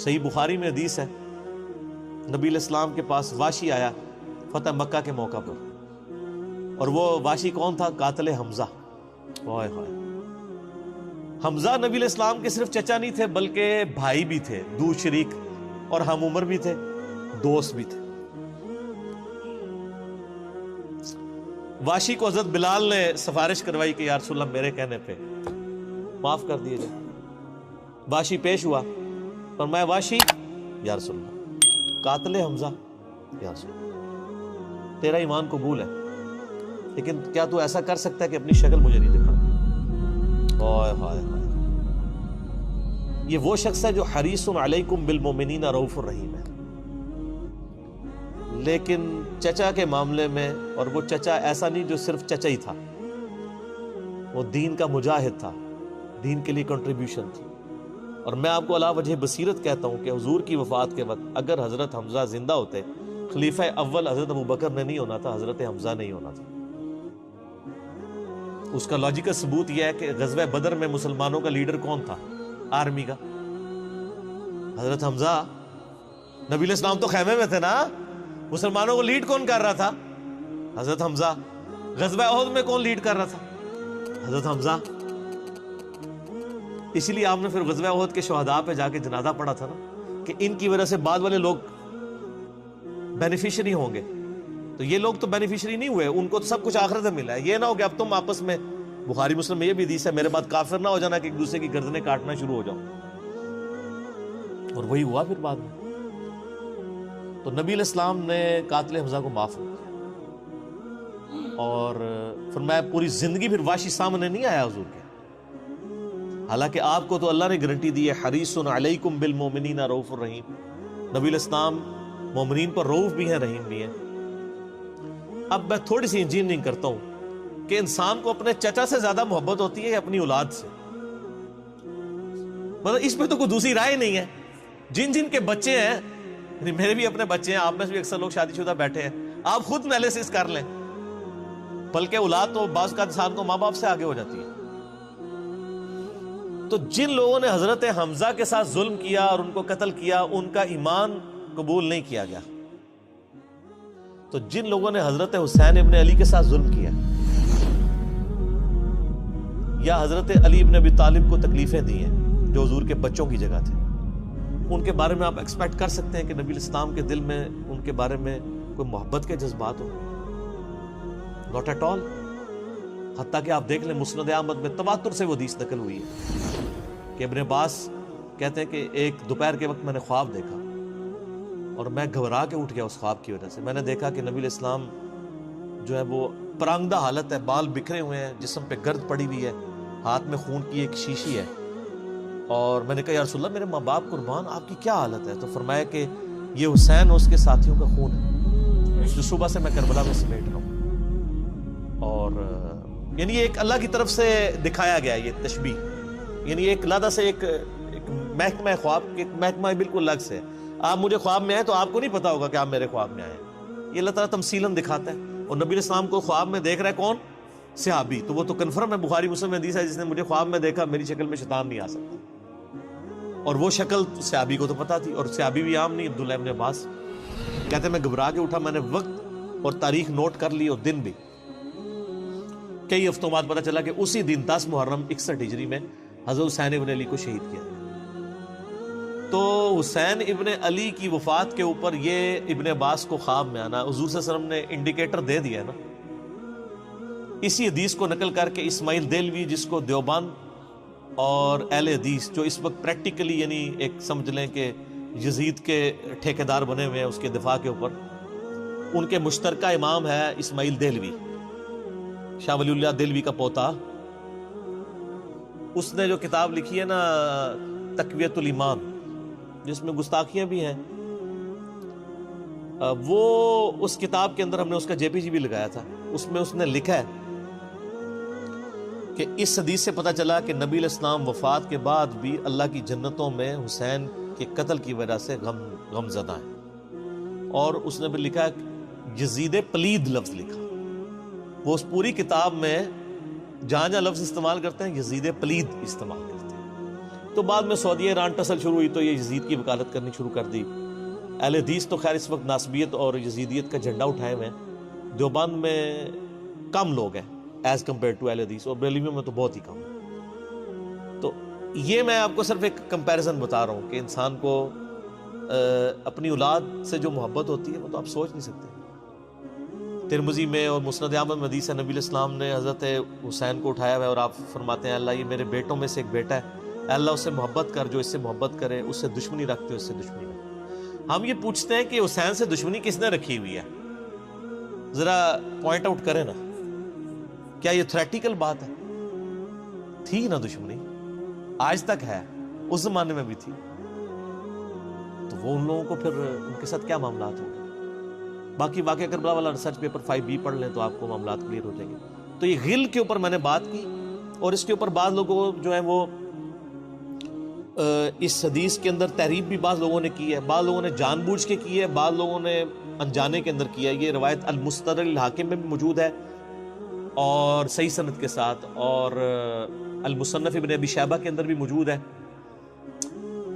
صحیح بخاری میں حدیث ہے، نبی علیہ السلام کے پاس واشی آیا فتح مکہ کے موقع پر، اور وہ واشی کون تھا؟ قاتل حمزہ۔ ہائے ہائے، حمزہ نبی علیہ السلام کے صرف چچا نہیں تھے بلکہ بھائی بھی تھے، دو شریک، اور ہم عمر بھی تھے، دوست بھی تھے۔ واشی کو حضرت بلال نے سفارش کروائی کہ یا رسول اللہ میرے کہنے پہ معاف کر دیے جائے۔ واشی پیش ہوا، فرمایا واشی یا رسول اللہ قاتل حمزہ، یا رسول اللہ تیرا ایمان قبول ہے، لیکن کیا تو ایسا کر سکتا ہے کہ اپنی شکل مجھے نہیں دکھا؟ ہائے ہائے ہائے، یہ وہ شخص ہے جو حریص علیکم بالمؤمنین رؤوف الرحیم ہے، لیکن چچا کے معاملے میں، اور وہ چچا ایسا نہیں جو صرف چچا ہی تھا، وہ دین کا مجاہد تھا، دین کے لیے کنٹریبیوشن تھی۔ اور میں آپ کو علا وجہ بصیرت کہتا ہوں کہ حضور کی وفات کے وقت اگر حضرت حمزہ زندہ ہوتے، خلیفہ اول حضرت ابوبکر نے نہیں ہونا تھا، حضرت حمزہ نہیں ہونا تھا۔ اس کا لاجیکل ثبوت یہ ہے کہ غزوہ بدر میں مسلمانوں کا لیڈر کون تھا آرمی کا؟ حضرت حمزہ۔ نبی علیہ السلام تو خیمے میں تھے نا، مسلمانوں کو لیڈ کون کر رہا تھا؟ حضرت حمزہ۔ غزوہ احد میں کون لیڈ کر رہا تھا؟ حضرت حمزہ۔ اسی لیے آپ نے پھر غزوہ احد کے شہداء پہ جا کے جنازہ پڑھا تھا نا، کہ ان کی وجہ سے بعد والے لوگ بینیفیشری ہوں گے، تو یہ لوگ تو بینیفیشری نہیں ہوئے، ان کو تو سب کچھ آخرت میں ملا ہے۔ یہ نہ ہو کہ اب تم آپس میں، بخاری مسلم میں یہ بھی حدیث ہے، میرے بعد کافر نہ ہو جانا کہ ایک دوسرے کی گردنیں کاٹنا شروع ہو جاؤ، اور وہی ہوا پھر بعد میں۔ تو نبی علیہ السلام نے قاتل حمزہ کو معاف کیا، اور فرمایا پوری زندگی پھر واشی سامنے نہیں آیا حضور کے، حالانکہ آپ کو تو اللہ نے گارنٹی دی ہے حریص علیکم بالمؤمنین رؤوف الرحیم۔ نبی علیہ السلام مومنین پر رؤوف بھی ہیں، رحیم بھی ہیں۔ اب میں تھوڑی سی انجینئرنگ کرتا ہوں کہ انسان کو اپنے چچا سے زیادہ محبت ہوتی ہے اپنی اولاد سے، مطلب اس پہ تو کوئی دوسری رائے نہیں ہے۔ جن جن کے بچے ہیں، یعنی میرے بھی اپنے بچے ہیں، آپ میں سے بھی اکثر لوگ شادی شدہ بیٹھے ہیں، آپ خود انالیسس کر لیں، بلکہ اولاد تو بعض کا انسان کو ماں باپ سے آگے ہو جاتی ہے۔ تو جن لوگوں نے حضرت حمزہ کے ساتھ ظلم کیا اور ان کو قتل کیا، ان کا ایمان قبول نہیں کیا گیا۔ تو جن لوگوں نے حضرت حسین ابن علی کے ساتھ ظلم کیا، یا حضرت علی ابن ابی طالب کو تکلیفیں دی ہیں جو حضور کے بچوں کی جگہ تھے، ان کے بارے میں آپ ایکسپیکٹ کر سکتے ہیں کہ نبی الاسلام کے دل میں ان کے بارے میں کوئی محبت کے جذبات ہو؟ Not at all. حتیٰ کہ آپ دیکھ لیں مسند احمد میں تواتر سے وہ حدیث نقل ہوئی ہے کہ ابن عباس کہتے ہیں کہ ایک دوپہر کے وقت میں نے خواب دیکھا اور میں گھبرا کے اٹھ گیا اس خواب کی وجہ سے۔ میں نے دیکھا کہ نبی علیہ السلام جو ہے وہ پرانگدہ حالت ہے، بال بکھرے ہوئے ہیں، جسم پہ گرد پڑی ہوئی ہے، ہاتھ میں خون کی ایک شیشی ہے، اور میں نے کہا یا رسول اللہ میرے ماں باپ قربان، آپ کی کیا حالت ہے؟ تو فرمایا کہ یہ حسین اور اس کے ساتھیوں کا خون ہے جو صبح سے میں کربلا میں سمیٹ رہا ہوں۔ اور یعنی ایک اللہ کی طرف سے دکھایا گیا یہ تشبیہ، یعنی ایک علیحدہ سے ایک محکمہ خواب، ایک محکمہ بالکل الگ سے۔ آپ مجھے خواب میں آئے تو آپ کو نہیں پتا ہوگا کہ آپ میرے خواب میں آئے، یہ اللہ تعالیٰ تمثیلاً دکھاتا ہے۔ اور نبی علیہ السلام کو خواب میں دیکھ رہا ہے کون؟ صحابی، تو وہ تو کنفرم ہے، بخاری مسلم میں حدیث ہے جس نے مجھے خواب میں دیکھا میری شکل میں شیطان نہیں آ سکتا، اور وہ شکل صحابی کو تو پتا تھی، اور صحابی بھی عام نہیں، عبداللہ ابن عباس کہتے ہیں میں گھبرا کے اٹھا، میں نے وقت اور تاریخ نوٹ کر لی اور دن بھی۔ کئی ہفتوں بعد پتا چلا کہ اسی دن 10 محرم 61 ہجری میں حضرت حسین ابن علی کو شہید کیا۔ تو حسین ابن علی کی وفات کے اوپر یہ ابن عباس کو خواب میں آنا، حضور صلی اللہ علیہ وسلم نے انڈیکیٹر دے دیا ہے نا۔ اسی حدیث کو نقل کر کے اسماعیل دہلوی، جس کو دیوبند اور اہل حدیث جو اس وقت پریکٹیکلی یعنی ایک سمجھ لیں کہ یزید کے ٹھیکیدار بنے ہوئے ہیں اس کے دفاع کے اوپر، ان کے مشترکہ امام ہے اسماعیل دہلوی، شاہ ولی اللہ دہلوی کا پوتا۔ اس نے جو کتاب لکھی ہے نا تقویت الایمان، جس میں گستاخیاں بھی ہیں، وہ اس کتاب کے اندر ہم نے اس کا جے پی جی بھی لگایا تھا، اس میں اس نے لکھا ہے کہ اس حدیث سے پتہ چلا کہ نبی علیہ السلام وفات کے بعد بھی اللہ کی جنتوں میں حسین کے قتل کی وجہ سے غم زدہ ہیں۔ اور اس نے بھی لکھا یزید پلید لفظ لکھا، وہ اس پوری کتاب میں جہاں جہاں لفظ استعمال کرتے ہیں یزید پلید استعمال کرتے ہیں، تو بعد میں سعودیہ ایران ٹسل شروع ہوئی تو یہ یزید کی وکالت کرنی شروع کر دی. اہل حدیث تو خیر اس وقت ناصبیت اور یزیدیت کا جھنڈا اٹھائے ہوئے ہیں. دیوبند میں کم لوگ ہیں ایز کمپیئر ٹو اہل حدیث, اور بریلویوں میں تو بہت ہی کم ہے. تو یہ میں آپ کو صرف ایک کمپیریزن بتا رہا ہوں کہ انسان کو اپنی اولاد سے جو محبت ہوتی ہے وہ تو آپ سوچ نہیں سکتے. ترمذی میں اور مسند احمد میں حدیث ہے, نبی علیہ السلام نے حضرت حسین کو اٹھایا ہوا ہے اور آپ فرماتے ہیں اللہ یہ میرے بیٹوں میں سے ایک بیٹا ہے, اللہ اس سے محبت کر, جو اس سے محبت کرے, اس سے دشمنی رکھتے ہو اس سے دشمنی رکھ. ہم یہ پوچھتے ہیں کہ حسین سے دشمنی کس نے رکھی ہوئی ہے, ذرا پوائنٹ آؤٹ کریں نا. کیا یہ تھریٹیکل بات ہے؟ تھی نا دشمنی, آج تک ہے, اس زمانے میں بھی تھی. تو وہ ان لوگوں کو پھر ان کے ساتھ کیا معاملات ہوں گے؟ باقی واقعہ کربلا والا ریسرچ پیپر 5B پڑھ لیں تو آپ کو معاملات کلیئر ہو جائیں گے. تو یہ غل کے اوپر میں نے بات کی, اور اس کے اوپر بعض لوگوں جو ہیں وہ اس حدیث کے اندر تحریف بھی بعض لوگوں نے کی ہے, بعض لوگوں نے جان بوجھ کے کی ہے, بعض لوگوں نے انجانے کے اندر کیا ہے. یہ روایت المستدرک الحاکم میں بھی موجود ہے اور صحیح سند کے ساتھ, اور المصنف ابن ابی شیبہ کے اندر بھی موجود ہے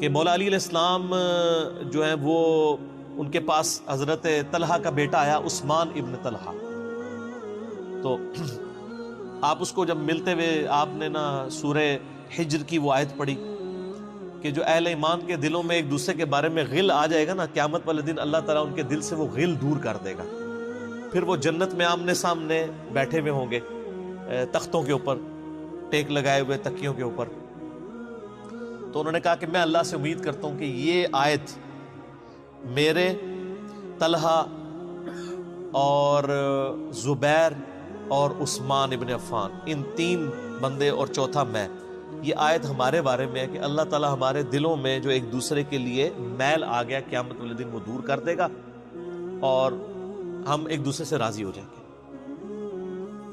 کہ مولا علی علیہ السلام جو ہیں وہ ان کے پاس حضرت طلحہ کا بیٹا آیا, عثمان ابن طلحہ. تو آپ اس کو جب ملتے ہوئے آپ نے نا سورہ حجر کی وہ آیت پڑھی کہ جو اہل ایمان کے دلوں میں ایک دوسرے کے بارے میں غل آ جائے گا نا, قیامت والے دن اللہ تعالیٰ ان کے دل سے وہ غل دور کر دے گا. پھر وہ جنت میں آمنے سامنے بیٹھے ہوئے ہوں گے, تختوں کے اوپر ٹیک لگائے ہوئے, تکیوں کے اوپر. تو انہوں نے کہا کہ میں اللہ سے امید کرتا ہوں کہ یہ آیت میرے, طلحہ اور زبیر اور عثمان ابن عفان, ان 3 بندے اور چوتھا میں, یہ آیت ہمارے بارے میں ہے کہ اللہ تعالیٰ ہمارے دلوں میں جو ایک دوسرے کے لیے میل آ گیا قیامت والے دن وہ دور کر دے گا اور ہم ایک دوسرے سے راضی ہو جائیں گے.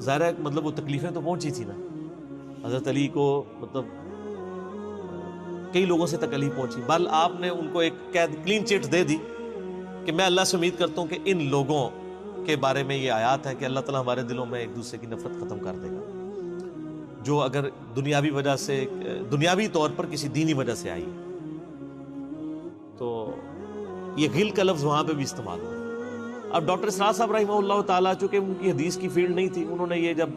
ظاہر ہے مطلب وہ تکلیفیں تو پہنچی تھی نا حضرت علی کو, مطلب کئی لوگوں سے تکلیف پہنچی. بل آپ نے ان کو ایک کلین چٹ دے دی کہ میں اللہ سے امید کرتا ہوں کہ ان لوگوں کے بارے میں یہ آیات ہے کہ اللہ تعالیٰ ہمارے دلوں میں ایک دوسرے کی نفرت ختم کر دے گا, جو اگر دنیاوی وجہ سے, دنیاوی طور پر کسی دینی وجہ سے آئی. تو یہ غل کا لفظ وہاں پہ بھی استعمال ہوا. اب ڈاکٹر اسرار صاحب رحمہ اللہ تعالیٰ, چونکہ ان کی حدیث کی فیلڈ نہیں تھی, انہوں نے یہ جب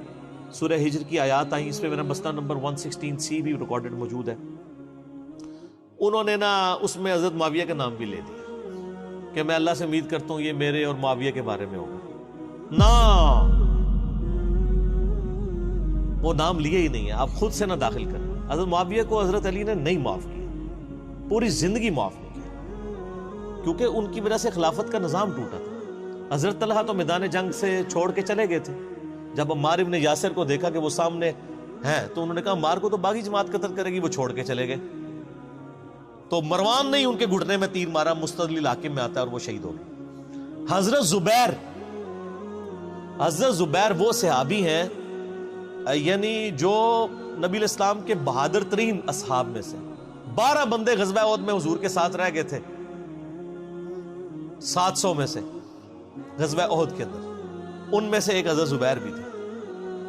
سورہ ہجر کی آیات آئیں, اس پہ میرا مسئلہ نمبر 116C بھی ریکارڈڈ موجود ہے, انہوں نے نا اس میں حضرت معاویہ کا نام بھی لے دیا کہ میں اللہ سے امید کرتا ہوں یہ میرے اور معاویہ کے بارے میں ہوگا. نا وہ نام لیے ہی نہیں ہے, آپ خود سے نہ داخل کریں. حضرت معاویہ کو حضرت علی نے نہیں معاف کیا, پوری زندگی معاف نہیں کیا, کیونکہ ان کی وجہ سے خلافت کا نظام ٹوٹا تھا. حضرت طلحہ تو میدان جنگ سے چھوڑ کے چلے گئے تھے. جب عمار ابن یاسر کو دیکھا کہ وہ سامنے ہیں تو انہوں نے کہا عمار کو تو باغی جماعت قتل کرے گی, وہ چھوڑ کے چلے گئے. تو مروان نے ان کے گھٹنے میں تیر مارا, مستدل الحاکم میں آتا ہے, اور وہ شہید ہو گئے. حضرت زبیر وہ صحابی ہیں یعنی جو نبی علیہ السلام کے بہادر ترین اصحاب میں سے. 12 بندے غزوہ احد میں حضور کے ساتھ رہ گئے تھے 700 میں سے غزوہ احد کے اندر, ان میں سے ایک حضرت زبیر بھی تھے.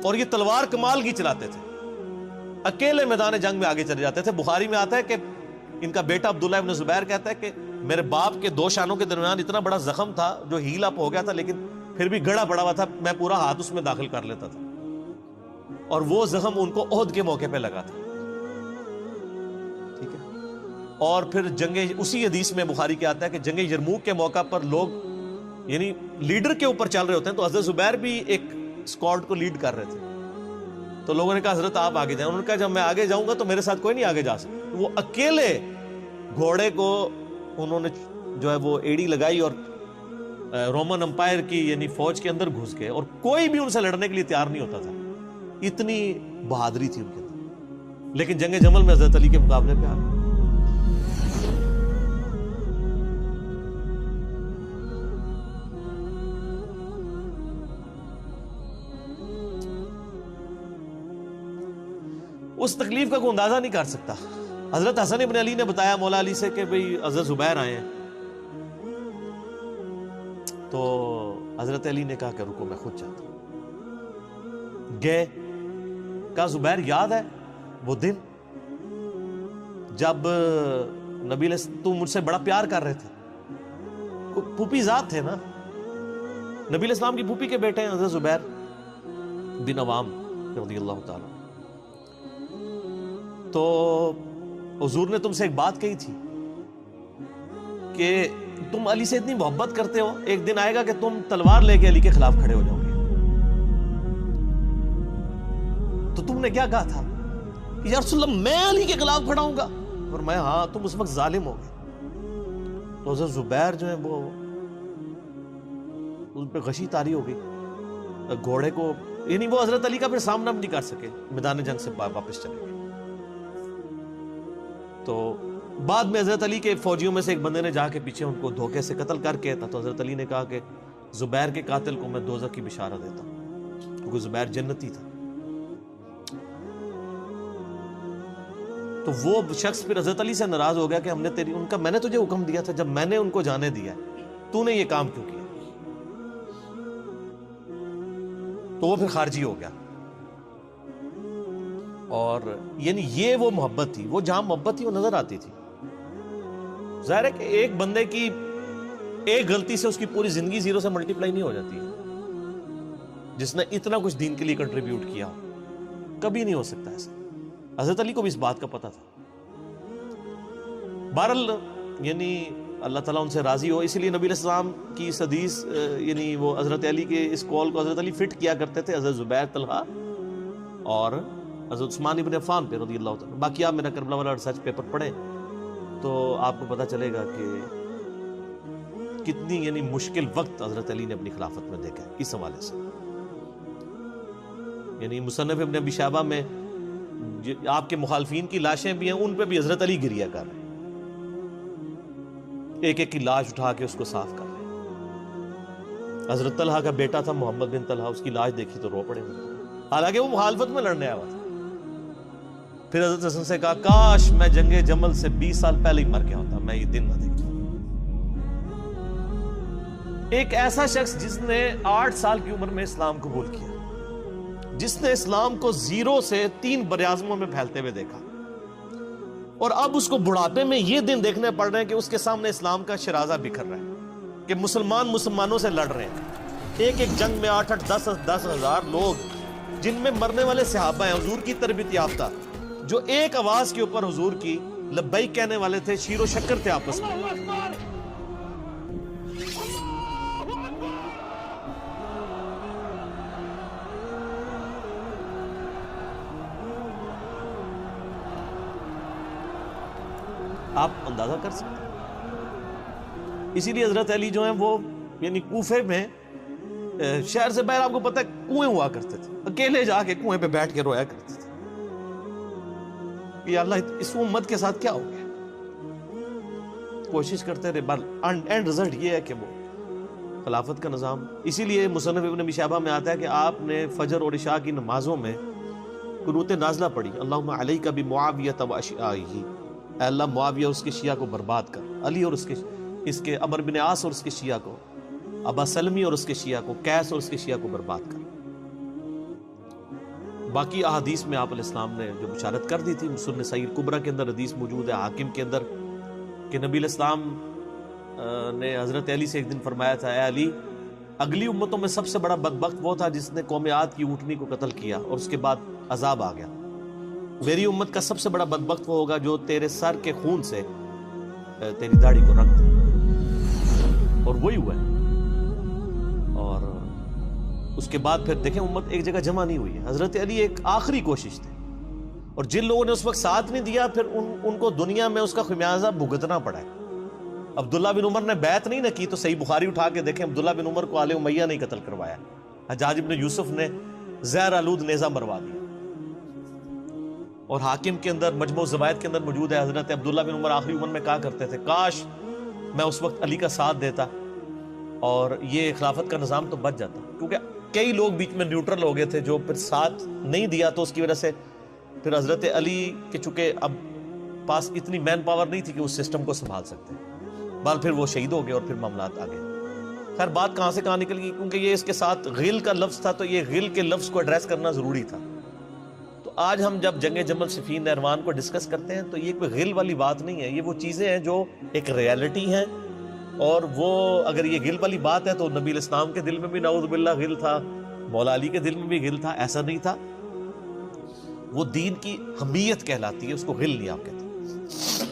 اور یہ تلوار کمال کی چلاتے تھے, اکیلے میدان جنگ میں آگے چلے جاتے تھے. بخاری میں آتا ہے کہ ان کا بیٹا عبداللہ ابن زبیر کہتا ہے کہ میرے باپ کے 2 شانوں کے درمیان اتنا بڑا زخم تھا جو ہیل اپ ہو گیا تھا, لیکن پھر بھی گڑا پڑا ہوا تھا, میں پورا ہاتھ اس میں داخل کر لیتا تھا, اور وہ زخم ان کو احد کے موقع پہ لگا تھا. ٹھیک ہے. اور پھر جنگ, اسی حدیث میں بخاری کے آتا ہے کہ جنگ یرموک کے موقع پر لوگ یعنی لیڈر کے اوپر چل رہے ہوتے ہیں, تو حضرت زبیر بھی ایک اسکواڈ کو لیڈ کر رہے تھے. تو لوگوں نے کہا حضرت آپ آگے جائیں. انہوں نے کہا جب میں آگے جاؤں گا تو میرے ساتھ کوئی نہیں آگے جا سکتا. وہ اکیلے گھوڑے کو انہوں نے جو ہے وہ ایڑی لگائی اور رومن امپائر کی یعنی فوج کے اندر گھس گئے, اور کوئی بھی ان سے لڑنے کے لیے تیار نہیں ہوتا تھا. اتنی بہادری تھی ان کے اندر. لیکن جنگ جمل میں حضرت علی کے مقابلے پہ آ گئے. اس تکلیف کا کوئی اندازہ نہیں کر سکتا. حضرت حسن ابن علی نے بتایا مولا علی سے کہ بھئی حضرت زبیر آئے ہیں, تو حضرت علی نے کہا کہ رکو میں خود جاتا ہوں. گئے, کہا زبیر یاد ہے وہ دن جب نبی تم مجھ سے بڑا پیار کر رہے تھے، پھوپھی ذات تھے نا، نبی علیہ السلام کی پھوپھی کے بیٹے ہیں حضرت زبیر بن عوام رضی اللہ تعالیٰ. تو حضور نے تم سے ایک بات کہی تھی کہ تم علی سے اتنی محبت کرتے ہو، ایک دن آئے گا کہ تم تلوار لے کے علی کے خلاف کھڑے ہو جاؤ گے. تو تم نے کیا کہا تھا کہ یا رسول اللہ میں علی کے خلاف کھڑا ہوں گا؟ اور میں ہاں، تم اس وقت ظالم ہو گئے. تو حضرت زبیر جو ہے وہ ان پہ غشی طاری ہو گئی، گھوڑے کو، یعنی وہ حضرت علی کا پھر سامنا بھی نہیں کر سکے، میدان جنگ سے واپس چلے گئے. تو بعد میں حضرت علی کے فوجیوں میں سے ایک بندے نے جا کے پیچھے ان کو دھوکے سے قتل کر کے تھا. تو حضرت علی نے کہا کہ زبیر کے قاتل کو میں دوزخ کی بشارت دیتا ہوں، کیونکہ زبیر جنتی تھا. تو وہ شخص پھر حضرت علی سے ناراض ہو گیا کہ ہم نے میں نے تجھے حکم دیا تھا، جب میں نے ان کو جانے دیا تو نے یہ کام کیوں کیا؟ تو وہ پھر خارجی ہو گیا. اور یعنی یہ وہ محبت تھی، وہ جہاں محبت تھی وہ نظر آتی تھی. ظاہر ہے کہ ایک بندے کی ایک غلطی سے اس کی پوری زندگی زیرو سے ملٹی پلائی نہیں ہو جاتی ہے. جس نے اتنا کچھ دین کے لیے کنٹریبیوٹ کیا کبھی نہیں ہو سکتا ایسا. حضرت علی کو بھی اس بات کا پتہ تھا. بہرحال یعنی اللہ تعالیٰ ان سے راضی ہو، اسی لیے نبی علیہ السلام کی اس حدیث یعنی وہ حضرت علی کے اس قول کو حضرت علی فٹ کیا کرتے تھے حضرت زبیر، طلحہ اور حضرت عثمان ابن عفان پہ رضی اللہ تعالیٰ. باقی آپ میرا کربلا والا ریسرچ پیپر پڑھیں تو آپ کو پتہ چلے گا کہ کتنی یعنی مشکل وقت حضرت علی نے اپنی خلافت میں دیکھا ہے اس حوالے سے. یعنی مصنف ابن ابی شیبہ میں آپ کے مخالفین کی لاشیں بھی ہیں، ان پہ بھی حضرت علی گریہ کر رہے ہیں، ایک ایک کی لاش اٹھا کے اس کو صاف کر رہے ہیں. حضرت طلحہ کا بیٹا تھا محمد بن طلحہ، اس کی لاش دیکھی تو رو پڑے، حالانکہ وہ مخالفت میں لڑنے آیا ہوا تھا. پھر حضرت حسن سے کہا کاش میں جنگ جمل سے 20 سال پہلے ہی مر گیا ہوتا، میں یہ دن نہ دیکھتا. ایک ایسا شخص جس نے 8 سال کی عمر میں اسلام قبول کیا، جس نے اسلام کو زیرو سے 3 براعظموں میں پھیلتے ہوئے دیکھا، اور اب اس کو بڑھاپے میں یہ دن دیکھنے پڑ رہے ہیں کہ اس کے سامنے اسلام کا شرازہ بکھر رہا ہے، کہ مسلمانوں سے لڑ رہے ہیں. ایک ایک جنگ میں 8-8 10 ہزار لوگ، جن میں مرنے والے صحابہ ہیں حضور کی تربیت یافتہ، جو ایک آواز کے اوپر حضور کی لبیک کہنے والے تھے، شیر و شکر تھے آپس میں. آپ اندازہ کر سکتے ہیں. اسی لیے حضرت علی جو ہیں وہ یعنی کوفے میں شہر سے باہر آپ کو پتہ ہے کنویں ہوا کرتے تھے، اکیلے جا کے کنویں پہ بیٹھ کے رویا کرتے تھے کہ یا اللہ اس امت کے ساتھ کیا ہو گیا. کوشش کرتے رہے، اینڈ رزلٹ یہ ہے کہ وہ خلافت کا نظام. اسی لیے مصنف ابن ابی شیبہ میں آتا ہے کہ آپ نے فجر اور عشاء کی نمازوں میں قنوت نازلہ پڑھی، اللہم علیک بمعاویہ و اشعائہ، اے اللہ معاویہ اس کے شیعہ کو برباد کر، علی اور اس کے عمر بن عاص اور اس کے شیعہ کو، ابا سلمی اور اس کے شیعہ کو، قیس اور اس کے شیعہ کو برباد کر. باقی احادیث میں آپ علیہ السلام نے جو بشارت کر دی تھی، سنن صحیح کبریٰ کے اندر حدیث موجود ہے، حاکم کے اندر، کہ نبی علیہ السلام نے حضرت علی سے ایک دن فرمایا تھا، اے علی اگلی امتوں میں سب سے بڑا بدبخت وہ تھا جس نے قوم عاد کی اونٹنی کو قتل کیا اور اس کے بعد عذاب آ گیا. میری امت کا سب سے بڑا بدبخت وہ ہوگا جو تیرے سر کے خون سے تیری داڑھی کو رنگ دے. اور وہی ہوا ہے. اور اس کے بعد پھر دیکھیں امت ایک جگہ جمع نہیں ہوئی ہے. حضرت علی ایک آخری کوشش تھی، اور جن لوگوں نے اس وقت ساتھ نہیں دیا پھر ان کو دنیا میں اس کا خمیازہ بھگتنا پڑا ہے. عبداللہ بن عمر نے بیعت نہیں نہ کی تو صحیح بخاری اٹھا کے دیکھیں، عبداللہ بن عمر کو آل امیہ نے قتل کروایا، حجاج ابن یوسف نے زہر آلود نیزہ مروا دیا. اور حاکم کے اندر مجموع الزوائد کے اندر موجود ہے، حضرت عبداللہ بن عمر آخری عمر میں کہا کرتے تھے کاش میں اس وقت علی کا ساتھ دیتا اور یہ خلافت کا نظام تو بچ جاتا. کیونکہ کئی لوگ بیچ میں نیوٹرل ہو گئے تھے جو پھر ساتھ نہیں دیا، تو اس کی وجہ سے پھر حضرت علی کے چونکہ اب پاس اتنی مین پاور نہیں تھی کہ اس سسٹم کو سنبھال سکتے، بال پھر وہ شہید ہو گئے اور پھر معاملات آ گئے. خیر بات کہاں سے کہاں نکل گئی، کیونکہ یہ اس کے ساتھ غل کا لفظ تھا، تو یہ غل کے لفظ کو ایڈریس کرنا ضروری تھا. تو تو آج ہم جب جنگ جمل صفین نہروان کو ڈسکس کرتے ہیں تو یہ کوئی غل والی بات نہیں ہے، یہ وہ چیزیں ہیں جو ایک ریالٹی ہیں، اور وہ اگر یہ غل والی بات ہے تو نبی علیہ السلام کے دل میں بھی نعوذ باللہ غل تھا، مولا علی کے دل میں بھی غل تھا، ایسا نہیں تھا۔ وہ دین کی حمیت کہلاتی ہے، اس کو غل نہیں آپ کہتے۔